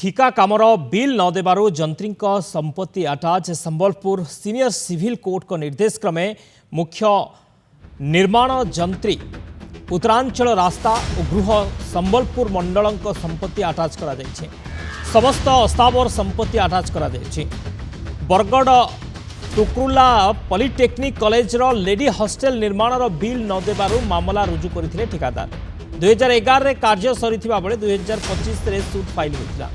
ठिका कामर बिल न देबारु जंत्री संपत्ति attach Sambalpur senior civil court को निर्देश क्रमे मुख्य निर्माण जंत्री उत्तरांचल रास्ता और गृह संबलपुर मंडल संपत्ति अटाच करा जायछि। समस्त अस्थावर संपत्ति अटाच करा जायछि। बरगड़ टुक्रुला पॉलिटेक्निक कॉलेज रो लेडी हॉस्टेल निर्माण बिल न देबारु मामला रुजु करथिले ठिकादार। 2011 रे कार्य सरीथिबा बेले 2025 रे सूट फाइल होइतिला।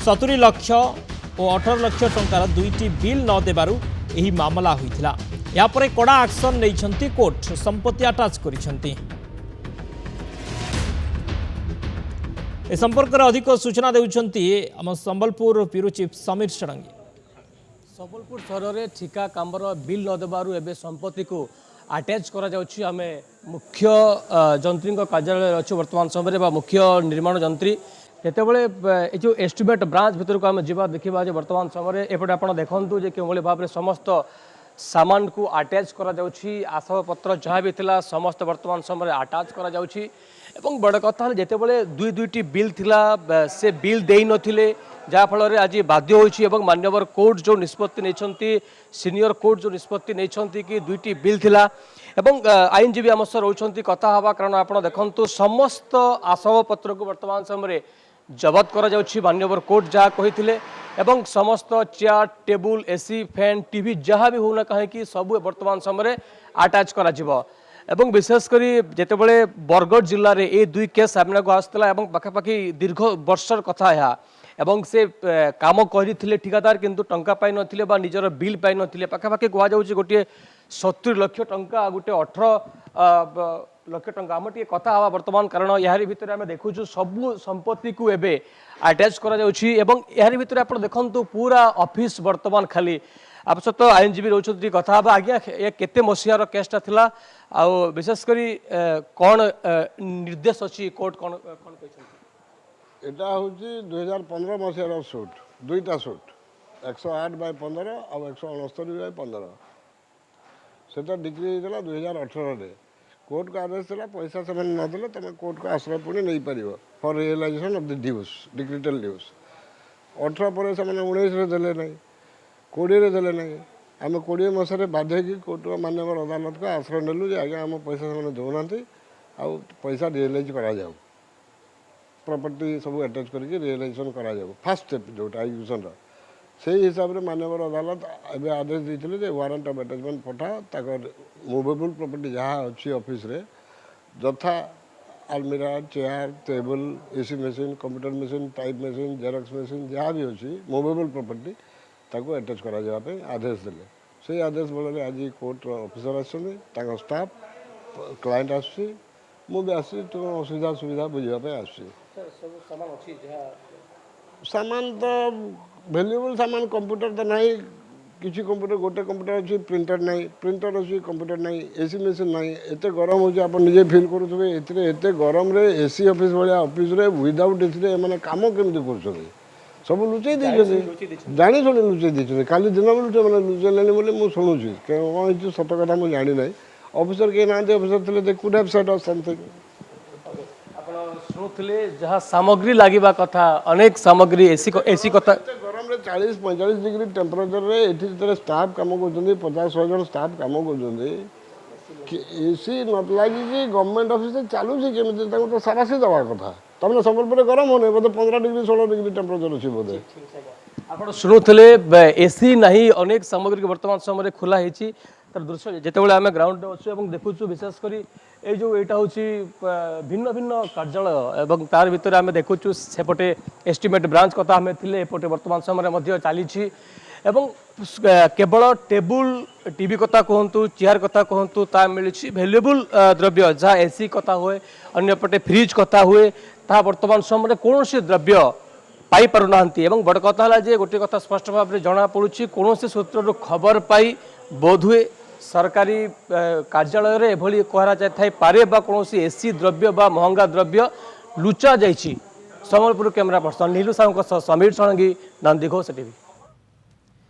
70 लाख और 18 लाख टंकार दुईटी बिल न देबारु एही मामला होइतिला। या परे कड़ा एक्शन नैछंती कोर्ट संपत्ति अटाच करिसंती। ए संपर्क में अधिक सूचना देउछंती हम संबलपुर ब्यूरो चीफ समीर षडंगी। संबलपुर सहर में ठिका कामर बिल न देबारु एबे संपत्ति को अटैच करा जाउछि। आमे मुख्य जंत्री कार्यालय अच्छे वर्तमान समय में मुख्य निर्माण जंत्री जेतेबेले ए जो एस्टिमेट ब्रांच भीतर को आम जा देखा वर्तमान समय एपटे आप देखु जो कि भाव में समस्त सामान को अटैच करा जाउछि। आसबाबपत्र जहाँ भी थिला समस्त वर्तमान समय अटैच करा जाउछि। एवं बड़ कथा जेतेबेले दुईटी बिल थिला से बिल देई नथिले जहाँफल आज बाध्य होइछि। एवं मान्यवर कोर्ट जो निष्पत्ति नैछंती सीनियर कोर्ट जो निष्पत्ति नैछंती कि दुईटी बिल थिला एवं आईनजीवी आम सह रोचंती कथा हवा कारण आप देखंतु समस्त आसबाबपत्र को वर्तमान समय जबत करा जाउछि। मान्यवर कोर्ट जहाँ कहिथिले एवं समस्त chair table AC fan TV जहाँ भी होना कहीं सब वर्तमान समय अटैच करा जिवो। एवं विशेषकर जेतेबेले बरगड़ जिले में ये दुई केस सामना को आसला पाखापाखि दीर्घ वर्षर कथा यह एवं से काम करथिले ठिकादार किंतु टंका पाई नथिले बा निजर बिल पाई नथिले पाखापाखि कह जाउछि गोटे 70 लाख टंका गोटे 18 लाख टंका आम टे कथा हवा वर्तमान कारण यार भितर आम देखुछु सबु संपत्ति को एबे अटैच करा जाउछि। एवं यार भितर आप देखंतु पूरा ऑफिस वर्तमान खाली आप सहित आईनजीवी रोचंती कथा हवा आज्ञा ये केते मसियार केसटा थिला आ विशेषकर कौन निर्देश अच्छी कोर्ट कौन कौन कहते एटा हूँ 2015 मसीहार सुट दुईटा सुट 108/15 और 169/15 से डिक्री होता 2018 कोर्ट को आदेश था पैसा से नदेले तुम कोर्ट को आश्रय पुणी नहीं पार for realisation of the dues decretal dues 18 पर से 19 देले नहीं 20 देले नहीं आम 20 मसीह बाध्य कि कोर्ट मान्यवर अदालत को आश्रय नेलु आज्ञा आम पैसा से दौना आउ पैसा रियलाइज करा जाऊ प्रॉपर्टी सब अटैच करके रियलाइजेशन करा जाऊ फास्ट स्टेप जोटा एक्जिक्यूशन से हिसाब से मान्यवर अदालत एवं आदेश देते वारंट ऑफ अटैचमेंट पठा मुवेबल प्रॉपर्टी जहाँ अच्छी ऑफिस रे जथा अलमीरा chair table AC machine computer machine type machine xerox machine जहाँ भी अच्छी मुवेबल प्रॉपर्टी ताको अटैच करा जावा पे आदेश देले से आदेश बल आज कोर्ट ऑफिसर आसछन स्टाफ क्लाइंट आसी मुझे आसी तो असुविधा सुविधा बुझापे आसी सामान तो वैल्यूएबल सामान कंप्यूटर तो नहीं किसी कंप्यूटर गोटे कंप्यूटर अच्छी प्रिंटर नहीं प्रिंटर अच्छी कंप्यूटर नहीं एसी मशीन नहीं एत गरम हो आप निजे फिल करुवे एत गरम रे एसी ऑफिस भाया ऑफिस रे विदाउट एसी मैंने काम केमती कर सब लुचई जानी शुणी लुचई देते खाली दिन बेलू मैंने लुचेले बोले मुझे शुणुची कौन सत कथा मुझे जानी ना ऑफिसर के ना ऑफिसर थे they could have said us something शुणुले जहाँ सामग्री लगे कथा अनेक सामग्री एसी कथा गरम 40-45 डिग्री टेम्परेचर रे एठी स्टाफ काम कर 50-100 जन स्टाफ काम कर एसी नत लगी गवर्नमेंट ऑफिस चलू केमी तो सारासी दवा कथा तमें संबलपुर गरम होने बोधे 15 डिग्री 16 डिग्री टेम्परेचर अच्छी बोधे आप शुणुले एसी नहीं अनेक सामग्री वर्तमान समय खोला होती तार दृश्य जितेबाला आम ग्राउंड अच्छे देखु विशेषकर ये जो यहाँ हूँ भिन्न भिन्न कार्यालय एवं तार भितर आम देखु सेपटे एस्टिमेट ब्रांच कथा आम थे एपटे वर्तमान समय चली केवल टेबुल टीवी कथा कहतु चेयर कथा कहतु ता मिली वैल्यूएबल द्रव्य जहाँ एसी कथा हुए अन्यपटे फ्रिज कथा हुए ता वर्तमान समय कौन द्रव्य पाई पारु नाहंती एवं बड़ कथा है जे गोटे कथा स्पष्ट भाव में जना पड़ुछि कौन सूत्र खबर पाई बोधहुए सरकारी कार्यालय रे एभली कहरा जाय पारे बा कौन एसी द्रव्य बा महंगा द्रव्य लुचा जाइछि। संबलपुर कैमरा पर्सन नीलू साहू समीर षडंगी नंदीघोष टीवी।